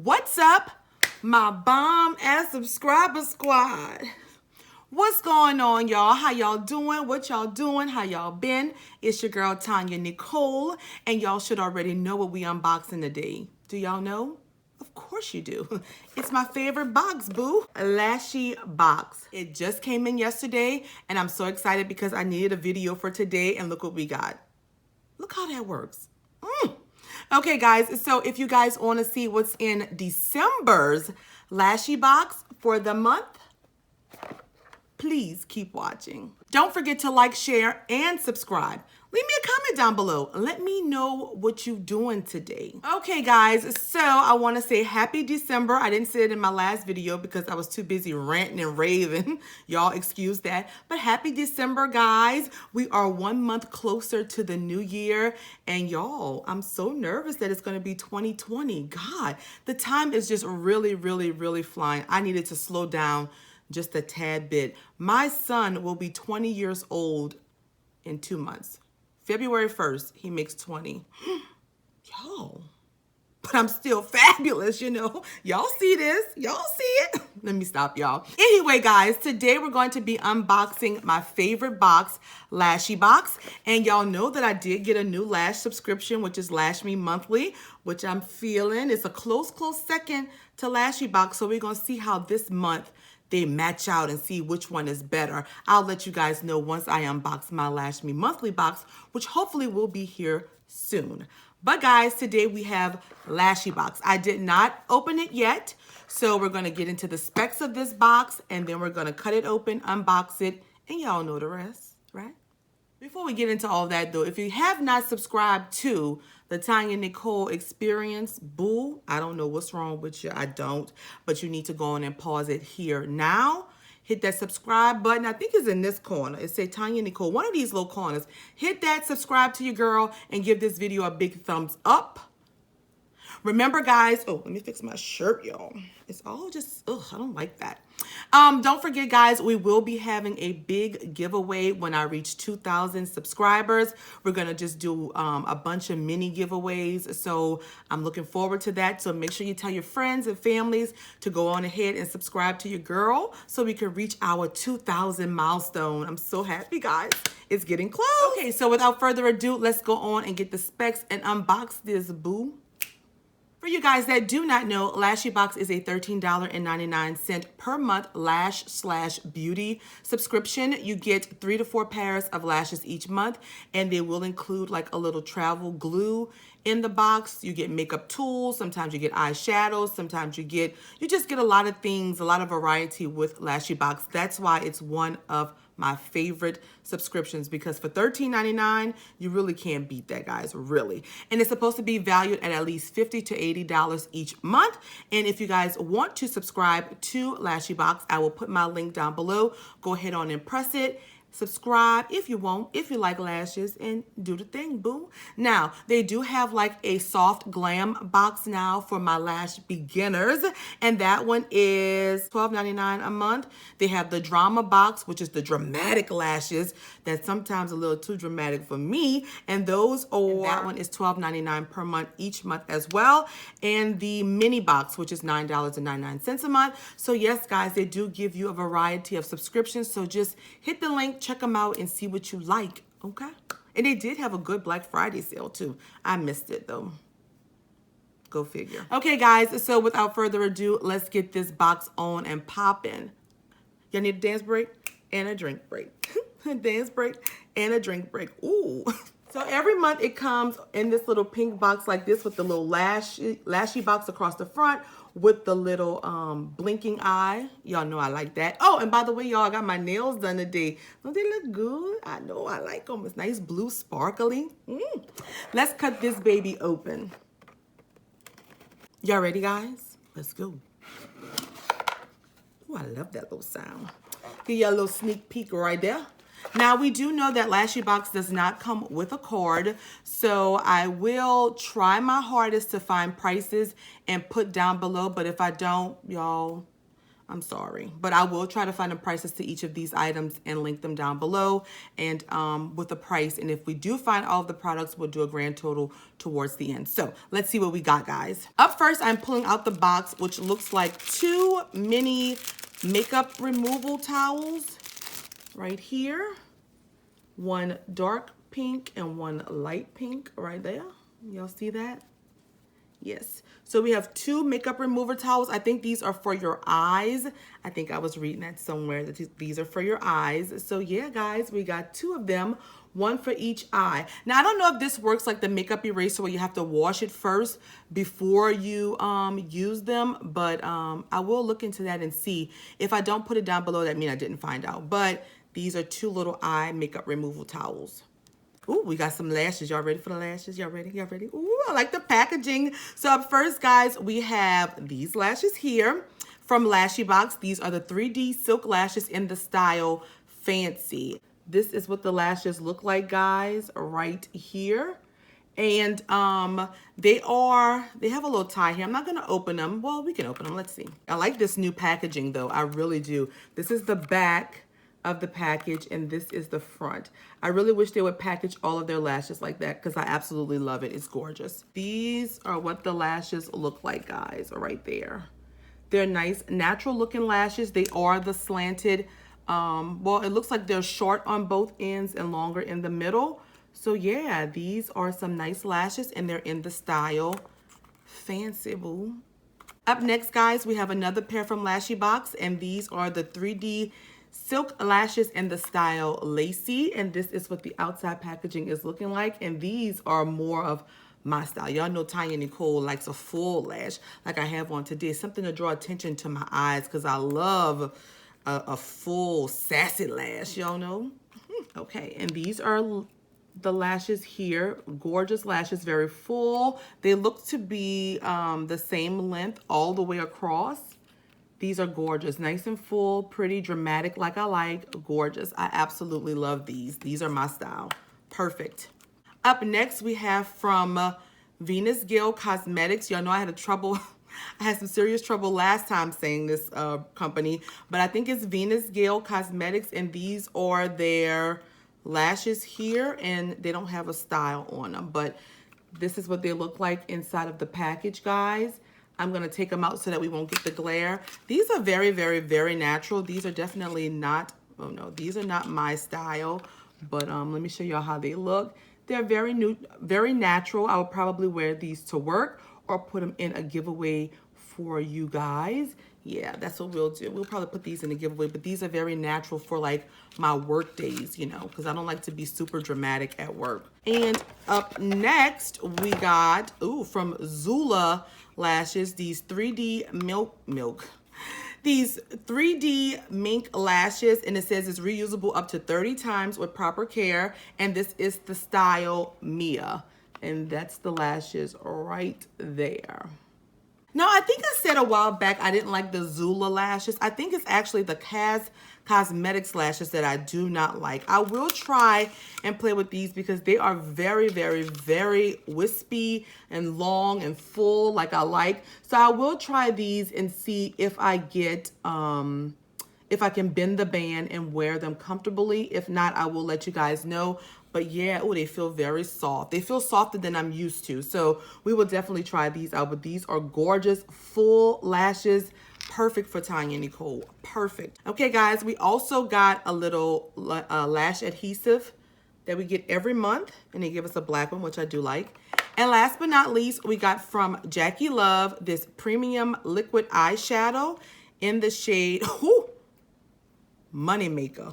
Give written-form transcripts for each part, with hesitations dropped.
What's up, my bomb and subscriber squad? What's going on, y'all? How y'all doing? What y'all doing? How y'all been? It's your girl, TonyaNicole, and y'all should already know what we unboxing today. Do y'all know? Of course you do. It's my favorite box, boo. LashyBox. It just came in yesterday, and I'm so excited because I needed a video for today, and look what we got. Look how that works. Okay, guys, so if you guys want to see what's in December's LashyBox for the month, please keep watching. Don't forget to like, share, and subscribe. Leave me a comment down below. Let me know what you're doing today. Okay, guys, so I want to say happy December. I didn't say it in my last video because I was too busy ranting and raving. Y'all excuse that. But happy December, guys. We are 1 month closer to the new year. And y'all, I'm so nervous that it's going to be 2020. God, the time is just really flying. I needed to slow down just a tad bit. My son will be 20 years old in 2 months. February 1st, he makes 20. Y'all, but I'm still fabulous, you know. Y'all see this? Y'all see it? Let me stop, y'all. Anyway, guys, today we're going to be unboxing my favorite box, LashyBox. And y'all know that I did get a new lash subscription, which is Lash Me Monthly, which I'm feeling. It's a close second to LashyBox. So we're going to see how this month they match out and see which one is better. I'll let you guys know once I unbox my Lash Me Monthly box, which hopefully will be here soon. But guys, today we have LashyBox. I did not open it yet, so we're gonna get into the specs of this box and then we're gonna cut it open, unbox it, and y'all know the rest, right? Before we get into all that though, if you have not subscribed to the TonyaNicole Experience, boo, I don't know what's wrong with you, I don't, but you need to go on and pause it here now. Hit that subscribe button. I think it's in this corner. It says TonyaNicole, one of these little corners. Hit that, subscribe to your girl, and give this video a big thumbs up. Remember, guys, oh, let me fix my shirt, y'all. It's all just, ugh, I don't like that. Don't forget, guys, we will be having a big giveaway when I reach 2,000 subscribers. We're going to just do a bunch of mini giveaways. So I'm looking forward to that. So make sure you tell your friends and families to go on ahead and subscribe to your girl so we can reach our 2,000 milestone. I'm so happy, guys. It's getting close. Okay, so without further ado, let's go on and get the specs and unbox this boo. For you guys that do not know, LashyBox is a $13.99 per month lash/beauty subscription. You get 3 to 4 pairs of lashes each month, and they will include like a little travel glue in the box. You get makeup tools, sometimes you get eyeshadows, sometimes you just get a lot of things, a lot of variety with LashyBox. That's why it's one of my favorite subscriptions, because for $13.99, you really can't beat that, guys, really. And it's supposed to be valued at least $50 to $80 each month. And if you guys want to subscribe to LashyBox, I will put my link down below. Go ahead on and press it. Subscribe if you want, if you like lashes, and do the thing, boo. Now, they do have like a soft glam box now for my lash beginners, and that one is $12.99 a month. They have the drama box, which is the dramatic lashes that's sometimes a little too dramatic for me, and that one is $12.99 per month each month as well. And the mini box, which is $9.99 a month. So yes, guys, they do give you a variety of subscriptions, so just hit the link, check them out, and see what you like, okay? And they did have a good Black Friday sale too. I missed it though. Go figure. Okay, guys, so without further ado, let's get this box on and popping. Y'all need a dance break and a drink break. A dance break and a drink break. Ooh. So every month it comes in this little pink box like this with the little lashy box across the front with the little blinking eye. Y'all know I like that. Oh, and by the way, y'all, I got my nails done today. Don't they look good? I know I like them. It's nice, blue, sparkly. Let's cut this baby open. Y'all ready, guys? Let's go. Oh, I love that little sound. Give you a little sneak peek right there. Now, we do know that LashyBox does not come with a cord, so I will try my hardest to find prices and put down below, but if I don't, y'all, I'm sorry, but I will try to find the prices to each of these items and link them down below, and with the price. And if we do find all of the products, we'll do a grand total towards the end. So let's see what we got, guys. Up first, I'm pulling out the box, which looks like 2 mini makeup removal towels right here. One dark pink and one light pink right there. Y'all see that? Yes. So we have 2 makeup remover towels. I think these are for your eyes. I think I was reading that somewhere that these are for your eyes. So yeah, guys, we got 2 of them, one for each eye. Now, I don't know if this works like the makeup eraser where you have to wash it first before you use them, but I will look into that and see. If I don't put it down below, that means I didn't find out. But these are 2 little eye makeup removal towels. Ooh, we got some lashes. Y'all ready for the lashes? Y'all ready? Y'all ready? Ooh, I like the packaging. So up first, guys, we have these lashes here from LashyBox. These are the 3D silk lashes in the style Fancy. This is what the lashes look like, guys, right here. And they have a little tie here. I'm not gonna open them. Well, we can open them. Let's see. I like this new packaging though. I really do. This is the back of the package, and this is the front. I really wish they would package all of their lashes like that because I absolutely love it. It's gorgeous. These are what the lashes look like, guys, right there. They're nice, natural looking lashes. They are the slanted, well, it looks like they're short on both ends and longer in the middle. So yeah, these are some nice lashes, and they're in the style Fancy, boo. Up next, guys, we have another pair from LashyBox, and these are the 3D silk lashes in the style Lacy, and this is what the outside packaging is looking like. And these are more of my style. Y'all know TonyaNicole likes a full lash like I have on today. Something to draw attention to my eyes because I love a full sassy lash, y'all know. Okay, and these are the lashes here. Gorgeous lashes, very full. They look to be the same length all the way across. These are gorgeous, nice and full, pretty, dramatic, like I like, gorgeous. I absolutely love these. These are my style. Perfect. Up next, we have from Gale Cosmetics. Y'all know I had some serious trouble last time saying this company, but I think it's Gale Cosmetics, and these are their lashes here, and they don't have a style on them, but this is what they look like inside of the package, guys. I'm going to take them out so that we won't get the glare. These are very, very, very natural. These are definitely not, oh no, these are not my style, but let me show y'all how they look. They're very new, very natural. I would probably wear these to work or put them in a giveaway for you guys. Yeah, that's what we'll do. We'll probably put these in a giveaway, but these are very natural for like my work days, you know, because I don't like to be super dramatic at work. And up next, we got, from Zula Lashes, these 3D these 3D mink lashes, and it says it's reusable up to 30 times with proper care. And this is the style Mia, and that's the lashes right there. Now, I think I said a while back I didn't like the Zula lashes. I think it's actually the Cosmetics lashes that I do not like. I will try and play with these because they are very, very, very wispy and long and full like I like. So I will try these and see if I get, if I can bend the band and wear them comfortably. If not, I will let you guys know. But yeah, they feel very soft. They feel softer than I'm used to. So we will definitely try these out. But these are gorgeous, full lashes. Perfect for TonyaNicole. Perfect. Okay, guys, we also got a little lash adhesive that we get every month. And they give us a black one, which I do like. And last but not least, we got from Jackie Love this premium liquid eyeshadow in the shade Money Maker.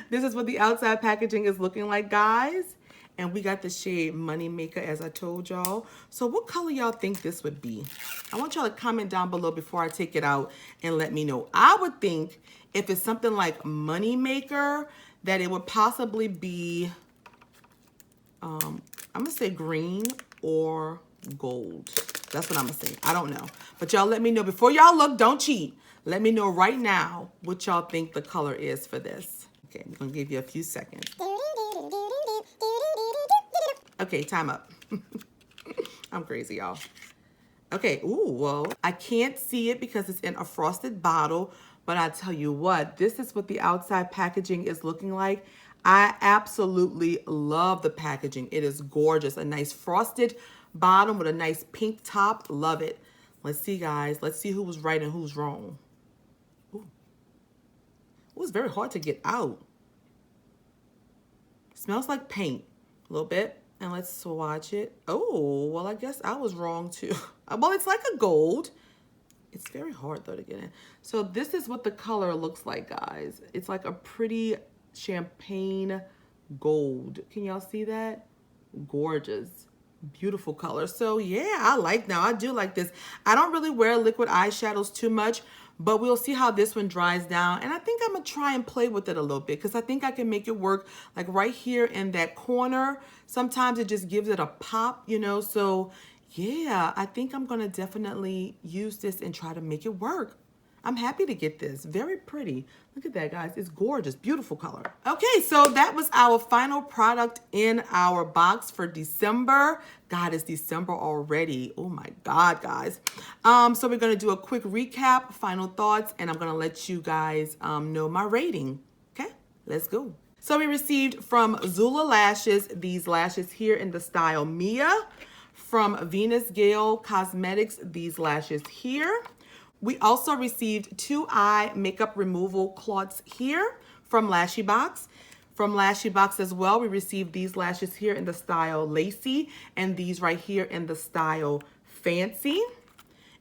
This is what the outside packaging is looking like, guys. And we got the shade Money Maker, as I told y'all. So what color y'all think this would be? I want y'all to comment down below before I take it out and let me know. I would think if it's something like Money Maker, that it would possibly be, I'm going to say green or gold. That's what I'm going to say. I don't know. But y'all let me know. Before y'all look, don't cheat. Let me know right now what y'all think the color is for this. Okay, I'm going to give you a few seconds. Okay, time up. I'm crazy, y'all. Okay, ooh, well, I can't see it because it's in a frosted bottle, but I tell you what, this is what the outside packaging is looking like. I absolutely love the packaging. It is gorgeous. A nice frosted bottom with a nice pink top. Love it. Let's see, guys. Let's see who was right and who's wrong. Ooh. It was very hard to get out. Smells like paint a little bit. And let's swatch it. Oh, well, I guess I was wrong too. Well, it's like a gold. It's very hard though to get in. So this is what the color looks like, guys. It's like a pretty champagne gold. Can y'all see that? Gorgeous. Beautiful color. So yeah, I do like this. I don't really wear liquid eyeshadows too much, but we'll see how this one dries down. And I think I'm gonna try and play with it a little bit because I think I can make it work like right here in that corner. Sometimes it just gives it a pop, you know? So yeah, I think I'm gonna definitely use this and try to make it work. I'm happy to get this. Very pretty. Look at that, guys. It's gorgeous. Beautiful color. Okay, so that was our final product in our box for December. God, it's December already. Oh my God, guys. So we're going to do a quick recap, final thoughts, and I'm going to let you guys know my rating. Okay, let's go. So we received from Zula Lashes these lashes here in the style Mia. From Venus Gale Cosmetics, these lashes here. We also received 2 eye makeup removal cloths here from LashyBox. From LashyBox as well, we received these lashes here in the style Lacy and these right here in the style Fancy.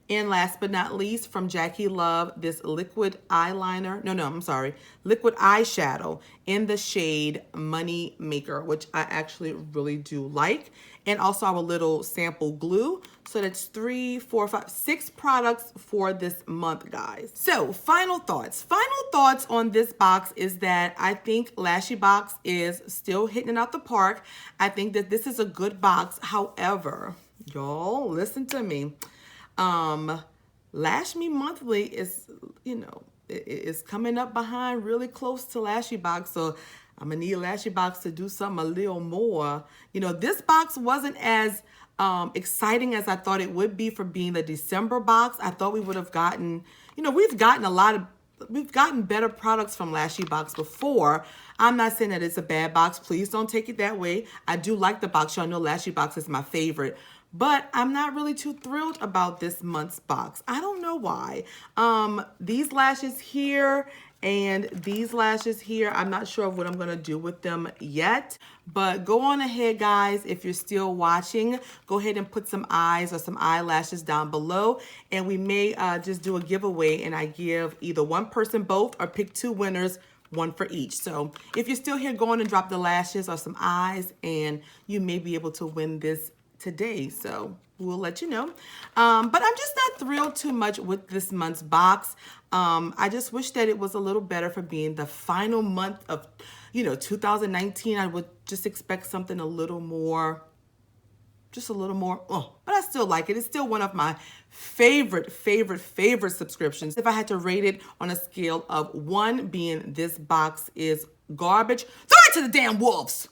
And last but not least, from Jackie Love, this liquid eyeliner, liquid eyeshadow in the shade Money Maker, which I actually really do like. And also our little sample glue. So that's 3, 4, 5, 6 products for this month, guys. So final thoughts. Final thoughts on this box is that I think LashyBox is still hitting it out the park. I think that this is a good box. However, y'all, listen to me. Lash Me Monthly is, is coming up behind really close to LashyBox. So I'm gonna need LashyBox to do something a little more. This box wasn't as exciting as I thought it would be for being the December box. I thought we would have gotten, we've gotten better products from LashyBox before. I'm not saying that it's a bad box. Please don't take it that way. I do like the box. Y'all know LashyBox is my favorite. But I'm not really too thrilled about this month's box. I don't know why. These lashes here and these lashes here, I'm not sure of what I'm going to do with them yet. But go on ahead, guys. If you're still watching, go ahead and put some eyes or some eyelashes down below. And we may just do a giveaway and I give either one person both or pick 2 winners, one for each. So if you're still here, go on and drop the lashes or some eyes and you may be able to win this today, so we'll let you know. But I'm just not thrilled too much with this month's box. I just wish that it was a little better for being the final month of 2019. I would just expect something a little more, but I still like it. It's still one of my favorite subscriptions. If I had to rate it on a scale of 1 being this box is garbage, throw it to the damn wolves,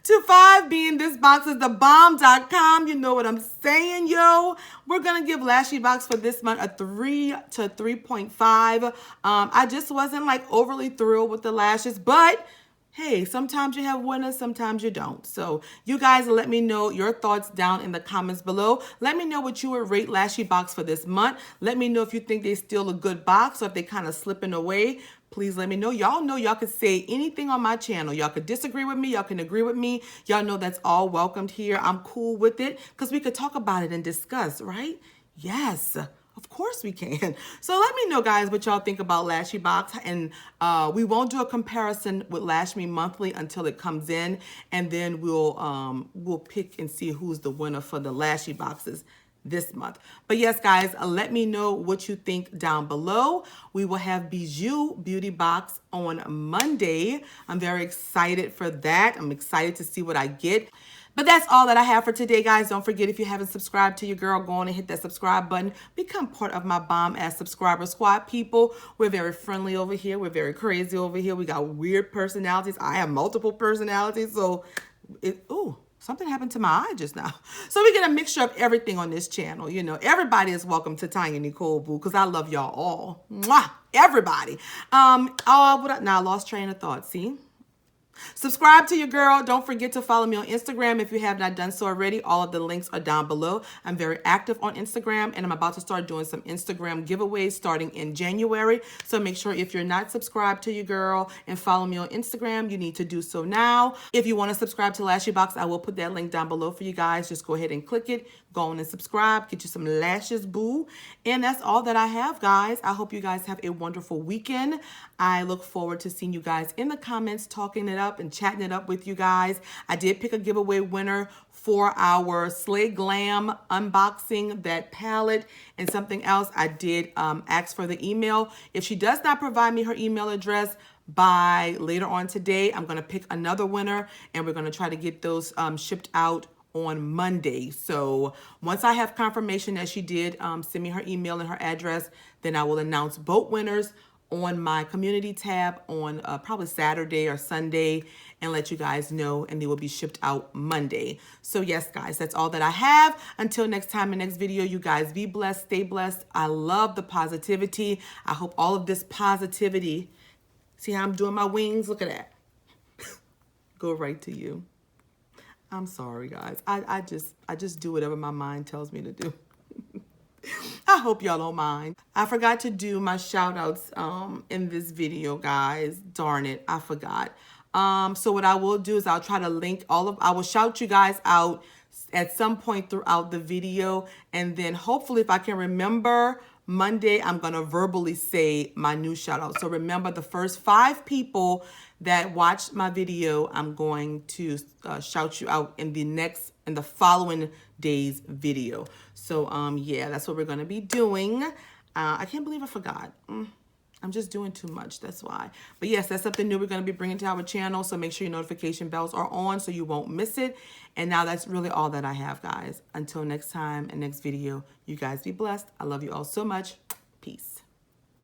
to 5 being this box is the bomb.com. You know what I'm saying, yo. We're going to give LashyBox for this month a 3 to 3.5. I just wasn't like overly thrilled with the lashes, but hey, sometimes you have winners, sometimes you don't. So you guys let me know your thoughts down in the comments below. Let me know what you would rate LashyBox for this month. Let me know if you think they're still a good box or if they kind of slipping away. Please let me know. Y'all know y'all could say anything on my channel. Y'all could disagree with me. Y'all can agree with me. Y'all know that's all welcomed here. I'm cool with it because we could talk about it and discuss, right? Yes. Of course we can. So let me know, guys, what y'all think about LashyBox. And we won't do a comparison with Lash Me Monthly until it comes in. And then we'll pick and see who's the winner for the LashyBoxes this month. But yes, guys, let me know what you think down below. We will have Bijou Beauty Box on Monday. I'm very excited for that. I'm excited to see what I get. But that's all that I have for today, guys. Don't forget, if you haven't subscribed to your girl, go on and hit that subscribe button. Become part of my bomb-ass subscriber squad, people. We're very friendly over here. We're very crazy over here. We got weird personalities. I have multiple personalities. So, ooh, Something happened to my eye just now. So we get a mixture of everything on this channel. You know, everybody is welcome to TonyaNicole, boo, because I love y'all all. Mwah! Everybody. Now I lost train of thought. See? Subscribe to your girl. Don't forget to follow me on Instagram if you have not done so already. All of the links are down below. I'm very active on Instagram, and I'm about to start doing some Instagram giveaways starting in January. So make sure if you're not subscribed to your girl and follow me on Instagram, you need to do so now. If you want to subscribe to LashyBox, I will put that link down below for you guys. Just go ahead and click it. Go on and subscribe. Get you some lashes, boo. And that's all that I have, guys. I hope you guys have a wonderful weekend. I look forward to seeing you guys in the comments, talking it up and chatting it up with you guys. I did pick a giveaway winner for our Slay Glam unboxing, that palette, and something else. I did ask for the email. If she does not provide me her email address by later on today, I'm going to pick another winner, and we're going to try to get those shipped out on Monday. So once I have confirmation that she did send me her email and her address, then I will announce both winners on my community tab on probably Saturday or Sunday and let you guys know, and they will be shipped out Monday. So yes, guys, that's all that I have. Until next time, in next video, you guys be blessed, stay blessed. I love the positivity. I hope all of this positivity, see how I'm doing my wings? Look at that. Go right to you. I'm sorry, guys. I just do whatever my mind tells me to do. I hope y'all don't mind. I forgot to do my shout outs in this video, guys. Darn it, I forgot. So what I will do is I'll try to link I will shout you guys out at some point throughout the video, and then hopefully if I can remember Monday, I'm going to verbally say my new shout out. So remember, the first 5 people that watched my video, I'm going to shout you out in the following day's video. So yeah, that's what we're going to be doing. I can't believe I forgot. I'm just doing too much, that's why. But yes, that's something new we're going to be bringing to our channel, so make sure your notification bells are on so you won't miss it. And now that's really all that I have, guys. Until next time and next video, you guys be blessed. I love you all so much. Peace.